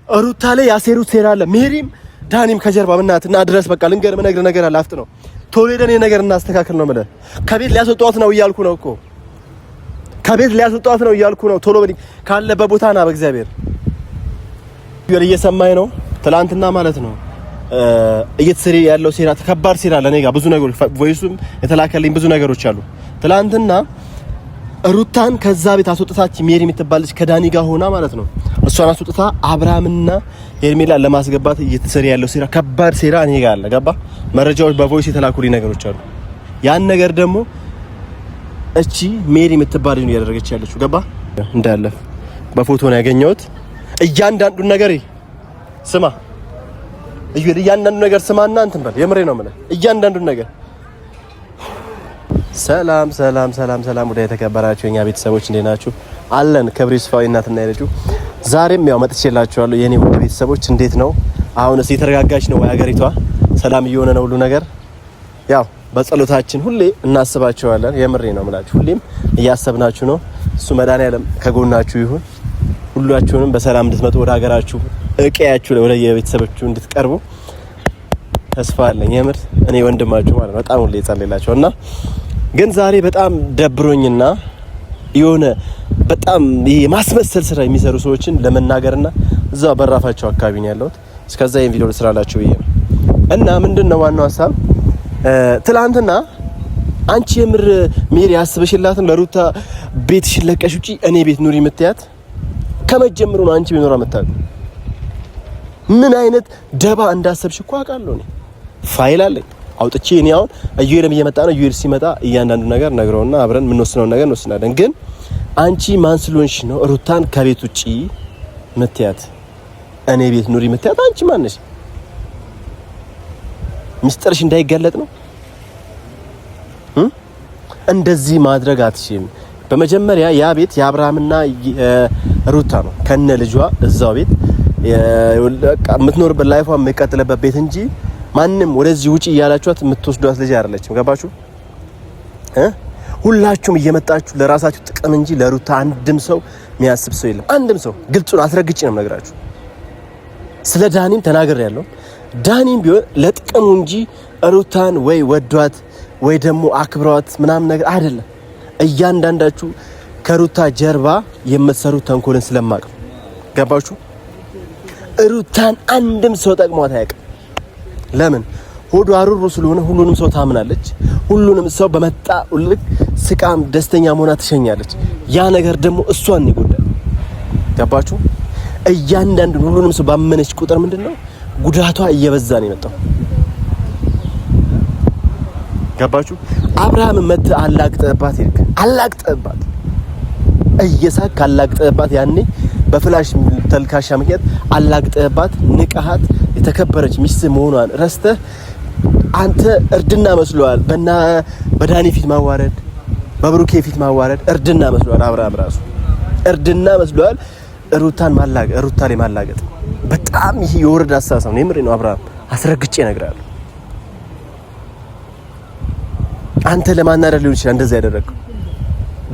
ሩታ ላይ ያሴሩት ሴራ አለ። ሜሪም ዳኒም ከጀርባ በእናትና ድረስ በቃ ልንገርህ ነገር አላፍጥ ነው። ቶሎ ሄደን ነገር እናስተካክል ነው ማለት ከቤት ሊያስወጣት ነው እያልኩ ነው እኮ ከቤት ሊያስወጣት ነው እያልኩ ነው። ቶሎ በል ካለበት ቦታ ና በእግዚአብሔር እየሰማኝ ነው። ትላንትና ማለት ነው እየተሰሪ ያለው ሴራ ተከባር ሴራ ለኔ ጋር ብዙ ነገሮች ቮይሱም የተላከልኝ ብዙ ነገሮች አሉ። ትላንትና ሩታን ከዛ ቤት አስወጥታች ሜሪ የምትባልች ከዳኒ ጋር ሆና ማለት ነው እሷን አስወጥታ አብርሃምና ሄርሜላ ለማስገባት እየተሰሪ ያለው ሴራ ከባድ ሴራ እኔ ጋር አለ። ገባ መረጃዎች በቮይስ የተላኩልኝ ነገሮች አሉ። ያን ነገር ደግሞ እቺ ሜሪ የምትባል ነው ያደረገች ያለችው። ገባ እንዳለ በፎቶ ነው ያገኘሁት። እያንዳንዱን ነገር ስማ እያንዳንዱን ነገር ስማና እንትን በል የምሬ ነው ማለት እያንዳንዱን ነገር ሰላም ወደ የተከበራችሁ የኛ ቤተሰቦች እንዴት ናችሁ? አለን ክብር ይስፋው እናትና ይረጁ። ዛሬም ያው መጥቼላችኋለሁ የኔ ወደ ቤተሰቦች እንዴት ነው? አሁንስ የተረጋጋች ነው ሀገሪቷ? ሰላም እየሆነ ነው ሁሉ ነገር? ያው በጸሎታችን ሁሌ እናስባችኋለን። የምሬ ነው የምላችሁ ሁሌም እያሰብናችሁ ነው። እሱ መድኃኒዓለም ከጎናችሁ ይሁን። ሁላችሁንም በሰላም እንድትመጡ ወደ ሀገራችሁ እቀያችሁ ወደ የቤተሰቦቹ እንድትቀርቡ ተስፋ አለኝ። የምር እኔ ወንድማችሁ ማለት ነው በጣም ሁሌ ጸልይላችኋልና ግን ዛሬ በጣም ደብሮኝና የሆነ በጣም የማስመሰል ስራ የሚሰሩ ሰዎችን ለመናገርና እዛው በራፋቸው አካባቢ ነው ያለሁት። እስከዛ ይሄን ቪዲዮ ልስራላችሁ ብዬ ነው። እና ምንድነው ዋናው ሐሳብ ትላንትና አንቺ የምር ሜሪ ያስበሽላትን ለሩታ ቤት ሽለቀሽ ውጪ እኔ ቤት ኑሪ የምትያት ከመጀመሩ ነው። አንቺ ቢኖር አመጣው ምን አይነት ደባ እንዳሰብሽ እኮ አውቃለሁ። እኔ ፋይል አለኝ አውጥቼ እኔ አሁን አዩኤልም እየመጣ ነው። አዩኤል ሲመጣ እያንዳንዱ ነገር ነግረውና አብረን ምን ወስነው ነገር እንወስናለን። ግን አንቺ ማን ስለሆንሽ ነው ሩታን ከቤት ውጪ ምትያት እኔ ቤት ኑሪ ምትያት? አንቺ ማን ነሽ? ሚስጥርሽ እንዳይገለጥ ነው? እንደዚህ ማድረግ አትችይም። በመጀመሪያ ያ ቤት የአብርሃምና ሩታ ነው ከነ ልጇ እዛው ቤት የምትኖርበት ላይፏ የሚቀጥልበት ቤት እንጂ ማንንም ወደዚህ ውጪ እያላችኋት የምትወስዷት ልጅ አይደለችም። ገባችሁ? ሁላችሁም እየመጣችሁ ለራሳችሁ ጥቅም እንጂ ለሩታ አንድም ሰው የሚያስብ ሰው የለም። አንድም ሰው ግልጹን አስረግጬ ነው የምነግራችሁ። ስለ ዳኒም ተናግሬያለሁ። ዳኒም ቢሆን ለጥቅሙ እንጂ ሩታን ወይ ወዷት ወይ ደግሞ አክብሯት ምናምን ነገር አይደለም። እያንዳንዳችሁ ከሩታ ጀርባ የምትሰሩት ተንኮልን ስለማቅ ገባችሁ? ሩታን አንድም ሰው ጠቅሟት አያውቅም። ለምን? ሆዷ አሩሩ ስለሆነ ሁሉንም ሰው ታምናለች። ሁሉንም ሰው በመጣ ልክ ስቃም ደስተኛ መሆና ትሸኛለች። ያ ነገር ደግሞ እሷን ይጎዳል። ገባችሁ? እያንዳንዱ ሁሉንም ሰው ባመነች ቁጥር ምንድነው ጉዳቷ እየበዛ ነው የመጣው። ገባችሁ? አብርሃም መተ አላግጠባት ይልክ አላግጠባት እየሳቅ አላግጠባት ያኔ በፍላሽ ተልካሻ ምክንያት አላግጠባት ንቀሃት የተከበረች ሚስት መሆኗን ረስተህ አንተ እርድና መስሏል። በዳኒ ፊት ማዋረድ በብሩኬ ፊት ማዋረድ እርድና መስሏል። አብርሃም ራሱ እርድና መስሏል። ሩታን ማላገጥ ሩታ ላይ ማላገጥ በጣም ይሄ የወረደ አስተሳሰብ ነው። የምሬ ነው። አብርሃም አስረግጬ እነግራለሁ። አንተ ለማናደር ሊሆን ይችላል እንደዛ ያደረገው፣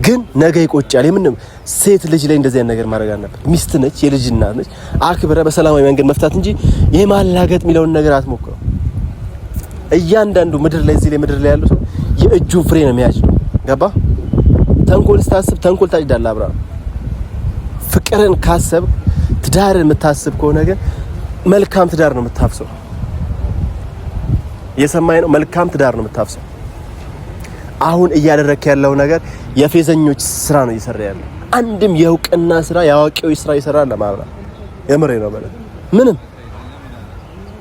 ግን ነገ ይቆጫል። የምንም ሴት ልጅ ላይ እንደዚህ ነገር ማድረግ አለበት። ሚስት ነች፣ የልጅ እናት ነች። አክብረ በሰላማዊ መንገድ መፍታት እንጂ የማላገጥ የሚለውን ነገር አትሞክረው። እያንዳንዱ ምድር ላይ እዚህ ላይ ምድር ላይ ያለው ሰው የእጁ ፍሬ ነው የሚያጭደው። ገባ? ተንኮል ስታስብ ተንኮል ታጭዳለህ። አብርሃም ፍቅርን ካሰብ ትዳርን የምታስብ ከሆነ ግን መልካም ትዳር ነው የምታፍሰው። የሰማይ ነው። መልካም ትዳር ነው የምታፍሰው። አሁን እያደረክ ያለው ነገር የፌዘኞች ስራ ነው እየሰራ ያለው። አንድም የእውቅና ስራ ያዋቂው ስራ ይሰራል ለማብራ የምሬ ነው ማለት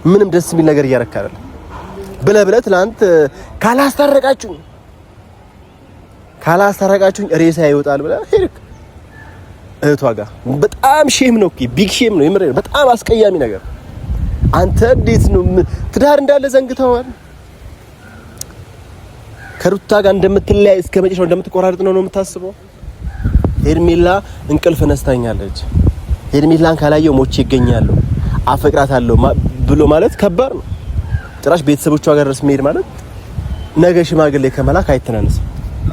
ምንም ደስ የሚል ነገር እያረካ አይደለም። ብለህ ትላንት ካላስታረቃችሁኝ ሬሳ ይወጣል ብለህ ሄድክ እህቷ ጋር። በጣም ሼም ነው እኮ ቢግ ሼም ነው የምሬ ነው። በጣም አስቀያሚ ነገር። አንተ እንዴት ነው ትዳር እንዳለ ዘንግተዋል። ከሩታ ጋር እንደምትለያይ እስከ መጨረሻው እንደምትቆራረጥ ነው የምታስበው። ሄርሜላ እንቅልፍ ነስታኛለች። ሄርሜላን ካላየው ሞቼ ይገኛለሁ አፈቅራታለሁ ብሎ ማለት ከባድ ነው። ጭራሽ ቤተሰቦቿ ጋር ድረስ መሄድ ማለት ነገ ሽማግሌ ከመላክ አይተናነስም።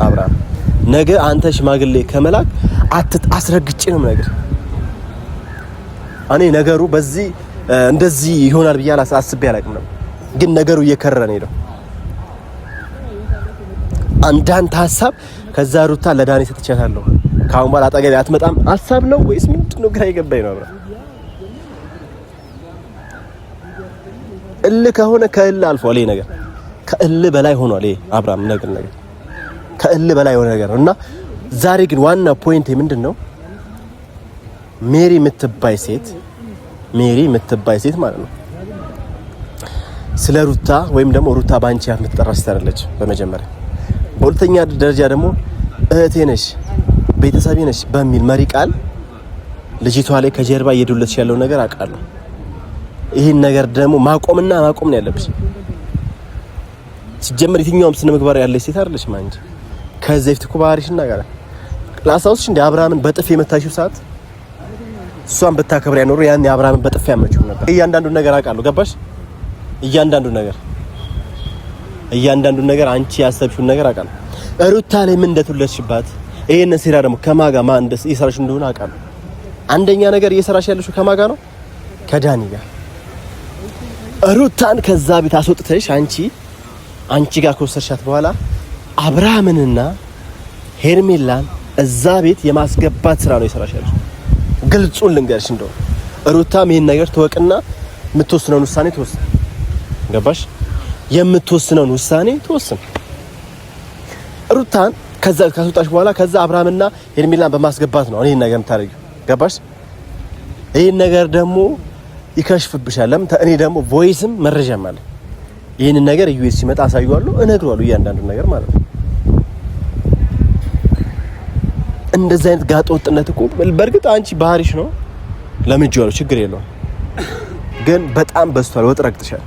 አብርሃም ነገ አንተ ሽማግሌ ከመላክ አስረግጬ ነው ነገር እኔ ነገሩ በዚህ እንደዚህ ይሆናል ብዬ አስቤ አላውቅም ነበር። ግን ነገሩ እየከረረ ነው ሄደው አንዳንድ ሀሳብ ከዛ ሩታ ለዳኒ ሰጥቻታለሁ ካሁን በኋላ አጠገቤ አትመጣም ሀሳብ ነው ወይስ ምንድነው? ግራ የገባኝ ነው። እልህ ከሆነ ከእልህ አልፏል። ይሄ ነገር ከእልህ በላይ ሆኗል። ይሄ አብርሃም ነገር ከእልህ በላይ የሆነ ነገር ነው እና ዛሬ ግን ዋና ፖይንት ምንድነው? ሜሪ የምትባይ ሴት ማለት ነው ስለ ሩታ ወይም ደግሞ ሩታ ባንቺ ያፍ የምትጠራ ስትራለች በመጀመሪያ በሁለተኛ ደረጃ ደግሞ እህቴ ነሽ ቤተሰቤ ነሽ በሚል መሪ ቃል ልጅቷ ላይ ከጀርባ እየደለች ያለው ነገር አውቃለሁ። ይሄን ነገር ደግሞ ማቆም ነው ያለብሽ። ሲጀምር የትኛውም ስነ ምግባር ያለች ሴት አይደለሽ ማንጂ ከዘይፍት ኩባሪሽና ጋር ላሳውስሽ እንደ አብርሃምን በጥፍ የመታሽው ሰዓት እሷን በታከብር ያኖሩ ያን አብርሃምን በጥፍ ያመችው ነበር። እያንዳንዱ ነገር አውቃለሁ። ገባሽ? እያንዳንዱ ነገር አንቺ ያሰብሽው ነገር አውቃለሁ። ሩታ ላይ ምን እንደተወለድሽባት ይሄን ሴራ ደግሞ ከማጋ ማን እየሰራሽ እንደሆነ አውቃለሁ። አንደኛ ነገር እየሰራሽ ያለሽው ከማጋ ነው፣ ከዳኒ ጋር። ሩታን ከዛ ቤት አስወጥተሽ አንቺ ጋር ከወሰድሻት በኋላ አብርሃምንና ሄርሜላን እዛ ቤት የማስገባት ስራ ነው እየሰራሽ ያለሽው። ግልጹን ልንገርሽ እንደው ሩታም ይሄን ነገር ተወቅና የምትወስነውን ውሳኔ ትወስን። ገባሽ? የምትወስነውን ውሳኔ ትወስን። ሩታን ከዛ ካስወጣሽ በኋላ ከዛ አብርሃምና ሄርሜላን በማስገባት ነው ይሄን ነገር የምታደርጊው። ገባሽ? ይሄን ነገር ደግሞ ይከሽፍብሻል። እኔ ደግሞ ቮይስም መረጃም አለ። ይሄን ነገር ዩኤስ ሲመጣ አሳዩዋለሁ፣ እነግረዋለሁ እያንዳንዱ ነገር ማለት ነው። እንደዚህ አይነት ጋጥ ወጥነት እኮ በእርግጥ አንቺ ባህሪሽ ነው ለምንጆሮ ችግር የለውም፣ ግን በጣም በዝቷል። ወጥ ረግጥሻል።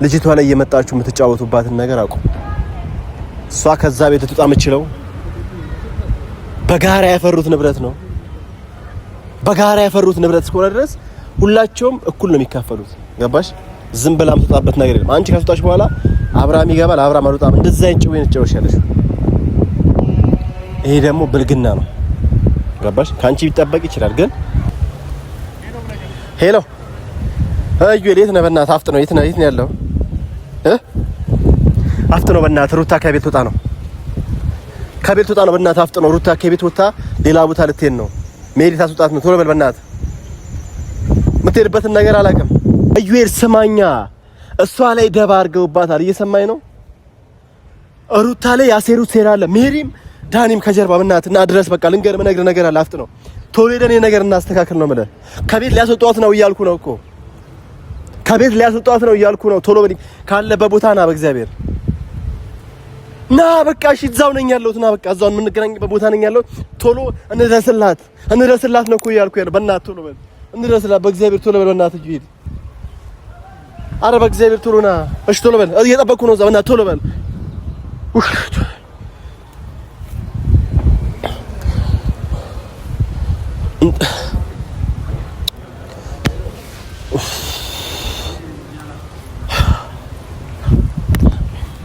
ልጅቷ ላይ እየመጣችሁ የምትጫወቱባትን ነገር አቁም። እሷ ከዛ ቤት ልትወጣ የምትችለው በጋራ ያፈሩት ንብረት ነው። በጋራ ያፈሩት ንብረት እስከሆነ ድረስ ሁላቸውም እኩል ነው የሚካፈሉት። ገባሽ? ዝም ብላ የምትወጣበት ነገር የለም። አንቺ ካስወጣሽ በኋላ አብርሃም ይገባል፣ አብርሃም አልወጣም። እንደዛ አይንጭው ይነጨውሻለሽ። ይሄ ደግሞ ብልግና ነው። ገባሽ? ካንቺ ቢጠበቅ ይችላል፣ ግን ሄሎ አዩ የት ነህ? በእናትህ አፍጥ ነው። የት ነው ያለው? አፍጥ ነው በእናትህ። ሩታ ከቤት ወጣ ነው። ከቤት ወጣ ነው በእናትህ። አፍጥ ነው። ሩታ ከቤት ወጣ ሌላ ቦታ ልትሄድ ነው። ሜሪ ታስወጣት ነው። ቶሎ በል በእናትህ። የምትሄድበትን ነገር አላውቅም። አዩኤል ስማኛ፣ እሷ ላይ ደባ አድርገውባታል። እየሰማኝ ነው። ሩታ ላይ ያሴሩት ሴራ አለ። ሜሪም ዳኒም ከጀርባ በእናትህ እና ድረስ በቃ ልንገርህ ነገር አለ። አፍጥ ነው። ቶሎ ሄደን ነገር እናስተካክል ነው የምልህ። ከቤት ሊያስወጣት ነው እያልኩ ነው እኮ ከቤት ሊያስወጣት ነው እያልኩ ነው። ቶሎ በል ካለበት ቦታ ና፣ በእግዚአብሔር ና። በቃ እሺ፣ እዛው ነኝ ያለሁት። ና በቃ እዛው የምንገናኝበት ቦታ ነኝ ያለሁት። ቶሎ እንድረስላት ነው እኮ እያልኩ ያለው። በእናትህ ቶሎ በል እንድረስላት፣ በእግዚአብሔር ቶሎ በል በእናትህ ሂድ። ኧረ በእግዚአብሔር ቶሎ ና። እሺ ቶሎ በል፣ እየጠበቅኩ ነው እዛ። በእናትህ ቶሎ በል።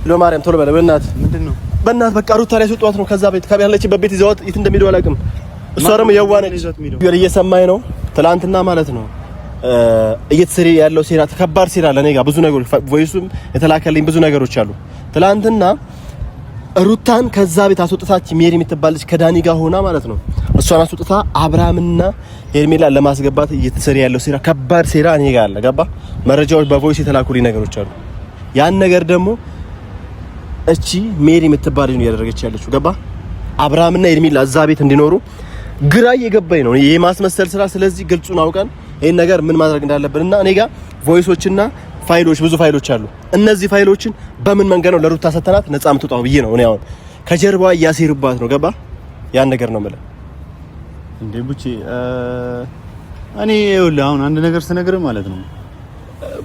ለማርያም ቶሎ በለ በእናትህ። ምንድነው በእናትህ? በቃ ሩታ ላይ አስወጣት ነው ከዛ ቤት ያለችበት ቤት ይዘዋት የት እንደሚሄዱ አላውቅም። እሷ ደግሞ የዋነች እየሰማኝ ነው። ትላንትና ማለት ነው እየተሰሪ ያለው ሴራ ተከባር ሴራ ለኔ ጋር ብዙ ነገሮች ቮይሱም የተላከልኝ ብዙ ነገሮች አሉ። ትላንትና ሩታን ከዛ ቤት አስወጣች። ሜሪ የምትባለች ከዳኒ ጋር ሆና ማለት ነው እሷን አስወጣታ አብርሃምና ሄርሜላን ለማስገባት እየተሰሪ ያለው ሴራ ከባድ ሴራ እኔ ጋር አለ። ገባ? መረጃዎች በቮይስ የተላኩልኝ ነገሮች አሉ። ያን ነገር ደግሞ እቺ ሜሪ የምትባል ነው ያደረገች ያለችው። ገባ? አብርሃምና ሄርሜላ እዛ ቤት እንዲኖሩ ግራ እየገባኝ ነው የማስመሰል ስራ። ስለዚህ ግልጹን አውቀን ይሄን ነገር ምን ማድረግ እንዳለብንና እኔ ጋር ቮይሶችና ፋይሎች ብዙ ፋይሎች አሉ። እነዚህ ፋይሎችን በምን መንገድ ነው ለሩታ ሰተናት ነፃ የምትወጣው ብዬ ነው እኔ አሁን ከጀርባዋ እያሴሩባት ነው። ገባ? ያን ነገር ነው ማለት እንዴ ቡቺ እኔ ይኸውልህ አሁን አንድ ነገር ስነግርህ ማለት ነው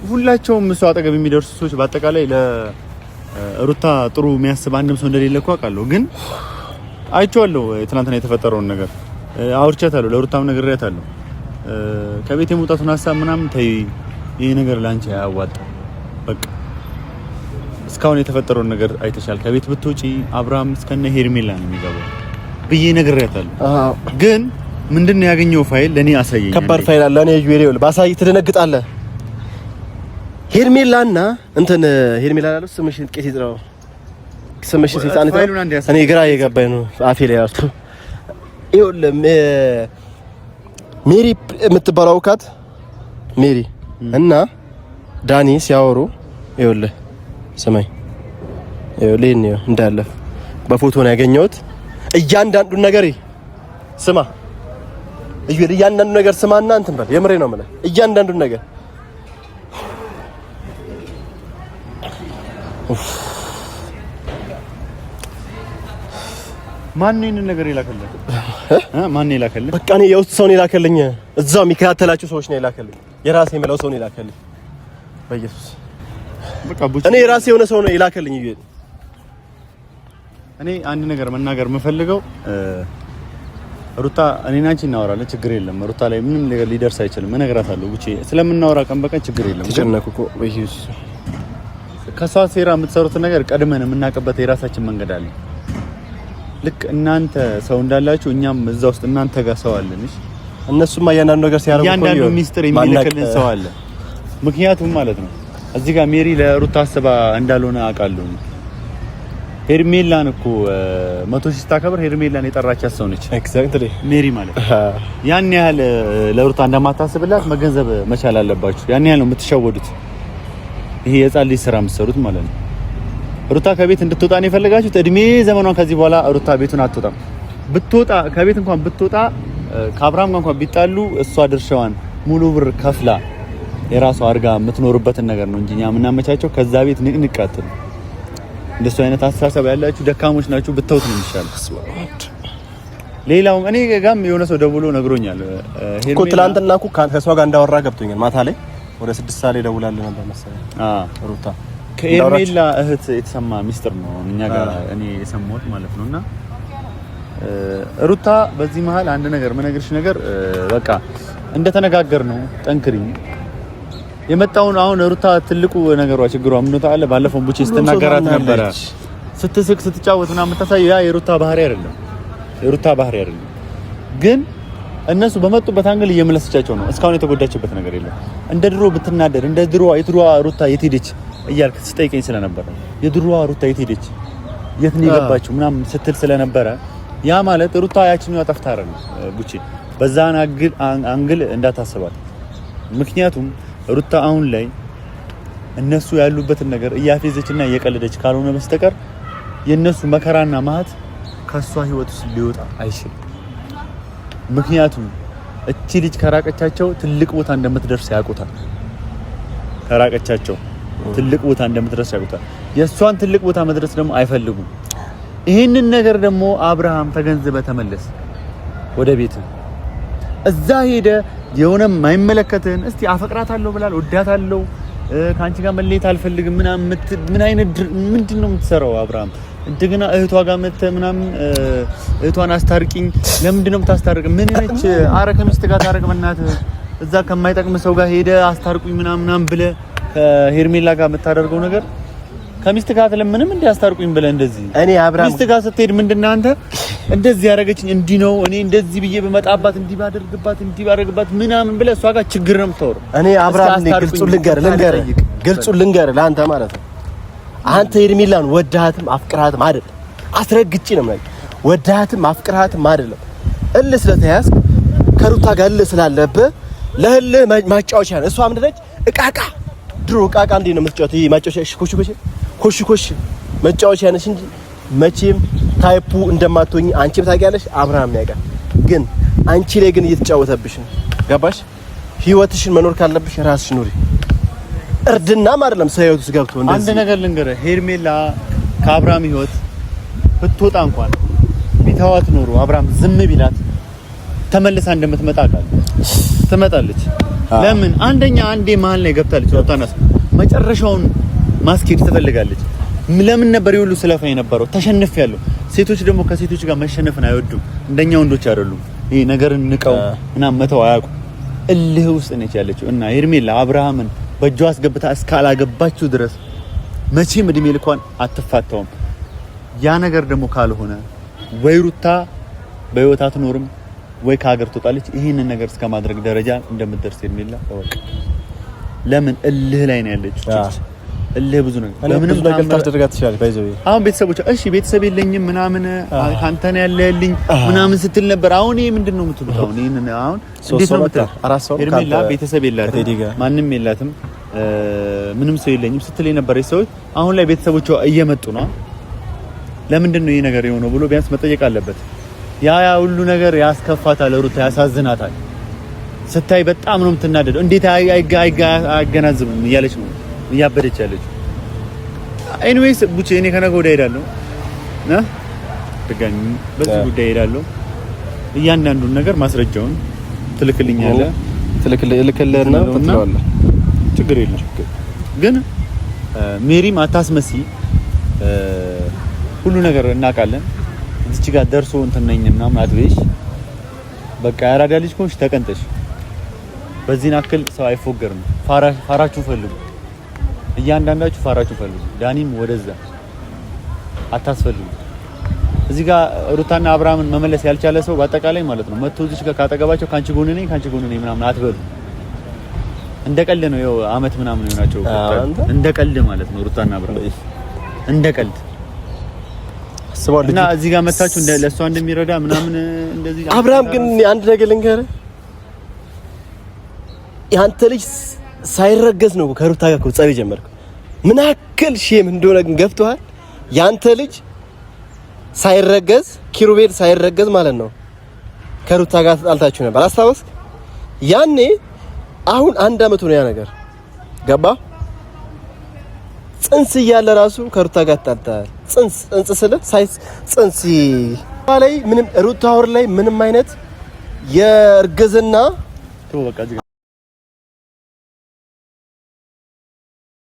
ሁላቸውም እሱ አጠገብ የሚደርሱ ሰዎች በአጠቃላይ ለሩታ ጥሩ የሚያስብ አንድም ሰው እንደሌለ እኮ አውቃለሁ። ግን አይቼዋለሁ ትናንትና የተፈጠረውን ነገር አውርቻታለሁ፣ ለሩታም ነግሬያታለሁ። ከቤት የመውጣቱን ሀሳብ ምናምን ተይ፣ ይሄ ነገር ላንቺ አያዋጣም። በቃ እስካሁን የተፈጠረውን ነገር አይተሻል። ከቤት ብትወጪ አብርሃም እስከነ ሄርሜላ ነው የሚገባው ብዬ ነግሬያታለሁ። ግን ምንድነው ያገኘው ፋይል ለኔ አሳየኝ። ከባድ ፋይል አለ። እኔ ዩሪው ባሳይ ትደነግጣለህ። ሄርሜላና እንትን ሄርሜላ አላለው ስምሽን ቄስ ይጥራው ስምሽን ሲጣን እኔ ግራ የገባኝ ነው አፌ ላይ ያስቱ ይኸውልህ ሜሪ የምትባለው አውቃት ሜሪ እና ዳኒ ሲያወሩ ይኸውልህ ስማኝ ይኸውልህ ነው እንዳለ በፎቶ ነው ያገኘሁት። እያንዳንዱን ነገር ስማ ይኸውልህ እያንዳንዱን ነገር ስማና እንትን በል የምሬ ነው የምልህ እያንዳንዱን ነገር ማን ይሄን ነገር ይላከልህ? ማን ይላከልህ? በቃ እኔ የውስጥ ሰው ነው ይላከልኝ። እዛው የሚከታተላችሁ ሰዎች ነው ይላከልኝ። የራሴ የምለው ሰው ነው ይላከልኝ። በኢየሱስ በቃ እኔ የራሴ የሆነ ሰው ነው ይላከልኝ። እኔ አንድ ነገር መናገር የምፈልገው ሩታ እኔና አንቺ እናወራለን፣ ችግር የለም። ሩታ ላይ ምንም ነገር ሊደርስ አይችልም። እነግራታለሁ ብቻ ስለምናወራ ቀን በቀን ችግር የለም። ተጨነኩ እኮ በኢየሱስ ከሷ ሴራ የምትሰሩትን ነገር ቀድመን የምናውቅበት የራሳችን መንገድ አለ። ልክ እናንተ ሰው እንዳላችሁ እኛም እዛ ውስጥ እናንተ ጋር ሰው አለን። እሺ እነሱማ እያንዳንዱ ነገር ሲያረጉ እያንዳንዱ ሚስጥር የሚልክልን ሰው አለ። ምክንያቱም ማለት ነው እዚህ ጋር ሜሪ ለሩታ አስባ እንዳልሆነ አውቃለሁ። ሄርሜላን እኮ 100 ሺህ ስታከብር ሄርሜላን የጠራቻት ሰው ነች። ኤግዛክትሊ ሜሪ ማለት ያን ያህል ለሩታ እንደማታስብላት መገንዘብ መቻል አለባችሁ። ያን ያህል ነው የምትሸወዱት። ይሄ የጻል ልጅ ስራ የምትሰሩት ማለት ነው። ሩታ ከቤት እንድትወጣ ነው የፈለጋችሁት። እድሜ ዘመኗን ከዚህ በኋላ ሩታ ቤቱን አትወጣም። ብትወጣ ከቤት እንኳን ብትወጣ ከአብርሃም ጋር እንኳን ቢጣሉ እሷ ድርሻዋን ሙሉ ብር ከፍላ የራሷ አድርጋ የምትኖርበትን ነገር ነው እንጂ እኛ የምናመቻቸው ከዛ ቤት ንቅንቅ አትሉ። እንደሱ አይነት አስተሳሰብ ያላችሁ ደካሞች ናችሁ። ብትተውት ነው የሚሻለው። ሌላው እኔ ጋርም የሆነ ሰው ደውሎ ነግሮኛል እኮ ትላንትና እኮ ከሷ ጋር እንዳወራ ገብቶኛል። ማታ ላይ ወደ 6 ሰዓት ላይ ደውላለሁ ነበር መሰለኝ። ሩታ ከኤርሜላ እህት የተሰማ ሚስጥር ነው እኛ ጋር እኔ የሰማሁት ማለት ነውና ሩታ በዚህ መሀል አንድ ነገር መነገርሽ ነገር በቃ እንደተነጋገር ነው። ጠንክሪ የመጣውን አሁን ሩታ ትልቁ ነገሯ ችግሯ ምን ነው ታለ ባለፈው ቡቼ ስትናገራት ነበር። ስትስቅ ስትጫወት ምናምን የምታሳየው ያ የሩታ ባህሪ አይደለም። የሩታ ባህሪ አይደለም ግን እነሱ በመጡበት አንግል እየመለሰቻቸው ነው። እስካሁን የተጎዳችበት ነገር የለም። እንደ ድሮ ብትናደድ እንደ ድሮ የድሮዋ ሩታ የት ሄደች እያልክ ስትጠይቀኝ ስለነበር የድሮዋ ሩታ የት ሄደች የት ነው የገባችው ምናምን ስትል ስለነበረ ያ ማለት ሩታ ያቺኛው ጠፍታ አይደለም ቡቼ በዛን አንግል እንዳታስባት። ምክንያቱም ሩታ አሁን ላይ እነሱ ያሉበትን ነገር እያፌዘችና እየቀለደች ካልሆነ በስተቀር የነሱ መከራና ማህት ከሷ ህይወት ውስጥ ሊወጣ አይችልም። ምክንያቱም እቺ ልጅ ከራቀቻቸው ትልቅ ቦታ እንደምትደርስ ያውቁታል። ከራቀቻቸው ትልቅ ቦታ እንደምትደርስ ያውቁታል። የሷን ትልቅ ቦታ መድረስ ደግሞ አይፈልጉም። ይሄንን ነገር ደግሞ አብርሃም ተገንዝበ ተመለስ ወደ ቤት። እዛ ሄደ የሆነ ማይመለከተን እስቲ አፈቅራታለሁ ብላል ወዳታለሁ ካንቺ ጋር መለየት አልፈልግም ምን አይነት ምንድነው የምትሰራው አብርሃም? እንደገና እህቷ ጋር መተ ምናምን እህቷን አስታርቂኝ። ለምንድን ነው የምታስታርቅ? ምን ነች? አረ ከሚስት ጋር ታረቅ በእናትህ። እዛ ከማይጠቅም ሰው ጋር ሄደ አስታርቁኝ ምናምን ብለ ከሄርሜላ ጋር የምታደርገው ነገር ከሚስት ጋር ለምንም እንዲያስታርቁኝ ብለ እንደዚህ እኔ አብርሃም ሚስት ጋር ስትሄድ ምንድነው አንተ እንደዚህ ያረጋችኝ እንዲ ነው እኔ እንደዚህ ብዬ በመጣባት እንዲ ባደርግባት ምናምን ብለ እሷ ጋር ችግር ነው የምታወራው። እኔ አብርሃም ግልጹ ልንገር ለአንተ ማለት ነው። አንተ ሄርሜላን ወዳሃትም አፍቅራሃትም አይደለም። አስረግጬ ነው ማለት ወዳሃትም አፍቅራሃትም አይደለም። እልህ ስለተያዝክ ከሩታ ጋር እልህ ስላለብህ ለእልህ ማጫወቻ ነው። እሷ ምንድን ነች? እቃቃ ድሮ እቃቃ እንዴ ነው የምትጫወት? ይሄ ማጫወቻ ኮሽ መጫወቻ ነሽ እንጂ መቼም ታይፑ እንደማትሆኚ አንቺም ታውቂያለሽ፣ አብርሃም ያውቃል። ግን አንቺ ላይ ግን እየተጫወተብሽ ነው። ገባሽ? ህይወትሽን መኖር ካለብሽ ራስሽ ኑሪ። እርድና አይደለም ሰው ህይወት ውስጥ ገብቶ እንደዚህ። አንድ ነገር ልንገርህ፣ ሄርሜላ ከአብርሃም ህይወት ብትወጣ እንኳን ቢተዋት ኖሮ አብርሃም ዝም ቢላት ተመልሳ እንደምትመጣ አውቃለሁ። ትመጣለች። ለምን? አንዴ መሀል ላይ ገብታለች። ወጣናስ መጨረሻውን ማስኬድ ትፈልጋለች። ለምን ነበር ይሁሉ ስለፋ የነበረው? ተሸንፌያለሁ። ሴቶች ደግሞ ከሴቶች ጋር መሸነፍን አይወዱም። እንደኛ ወንዶች አይደሉም። ይሄ ነገርን ንቀው እና መተው አያውቁም። እልህ ውስጥ ነች ያለችው እና ሄርሜላ አብርሃምን በእጇ አስገብታ እስካላገባችሁ ድረስ መቼም እድሜ ልኳን አትፋታውም። ያ ነገር ደግሞ ካልሆነ ወይ ሩታ በህይወት አትኖርም ወይ ከሀገር ትወጣለች። ይሄንን ነገር እስከማድረግ ደረጃ እንደምትደርስ የሚላ ወቅ ለምን እልህ ላይ ነው ያለችው። እልህ ብዙ ነገር ለምንም ነገር ታደርጋት ትችላለች። ባይዘው አሁን ቤተሰቦች እሺ ቤተሰብ የለኝም ምናምን ካንተ ነው ያለልኝ ምናምን ስትል ነበር። አሁን ይሄ ምንድነው የምትሉት? አሁን ይሄንን አሁን እንዴት ነው የምትለው? ሄርሜላ ቤተሰብ የላትም ማንም የላትም ምንም ሰው የለኝም ስትል የነበረች ሰዎች አሁን ላይ ቤተሰቦቿ እየመጡ ነው። ለምንድን ነው ይሄ ነገር የሆነው ብሎ ቢያንስ መጠየቅ አለበት። ያ ሁሉ ነገር ያስከፋታል፣ ሩታ ያሳዝናታል። ስታይ በጣም ነው የምትናደደው። እንዴት አይገናዝብም እያለች ነው እያበደች ያለችው። ኤኒዌይስ ቡቼ እኔ ከነገ ወዲያ እሄዳለሁ ድጋሚ በዚህ ጉዳይ እሄዳለሁ። እያንዳንዱን ነገር ማስረጃውን ትልክልኛለህ ትልክልህና ትጥለዋለህ። ችግር የለም ግን ሜሪም አታስመሲ። ሁሉ ነገር እናውቃለን። እዚች ጋር ደርሶ እንትን ነኝ ምናምን አትበይሽ። በቃ ያራዳ ልጅ ኮንሽ ተቀንጠሽ። በዚህን አክል ሰው አይፎገርም። ፋራችሁ ፈልጉ፣ እያንዳንዳችሁ ፋራችሁ ፈልጉ። ዳኒም ወደዛ አታስፈልጉ። እዚህ ጋር ሩታና አብርሃምን መመለስ ያልቻለ ሰው በአጠቃላይ ማለት ነው መጥቶ እዚች ጋር ካጠገባቸው ካንቺ ጎን ነኝ ምናምን አትበሉ። እንደ ቀልድ ነው ይኸው አመት ምናምን ይሆናቸው እንደ ቀልድ ማለት ነው ሩታና አብርሃም እንደ ቀልድ እና እዚህ ጋር መታችሁ ለሷ እንደሚረዳ ምናምን እንደዚህ። አብርሃም ግን አንድ ነገር ልንገርህ፣ ያንተ ልጅ ሳይረገዝ ነው ከሩታ ጋር ጸብ የጀመርከው። ምን አክል ሼም እንደሆነ ግን ገብቶሃል? ያንተ ልጅ ሳይረገዝ ኪሩቤል ሳይረገዝ ማለት ነው ከሩታ ጋር ተጣልታችሁ ነበር። አስታወስክ? ያኔ አሁን 1 አመት ነው ያ ነገር ገባ። ጽንስ እያለ ራሱ ከሩታ ጋር ተጣልታል። ጽንስ ስለ ሳይስ ጽንስ ላይ ምንም ሩታ ወር ላይ ምንም አይነት የእርግዝና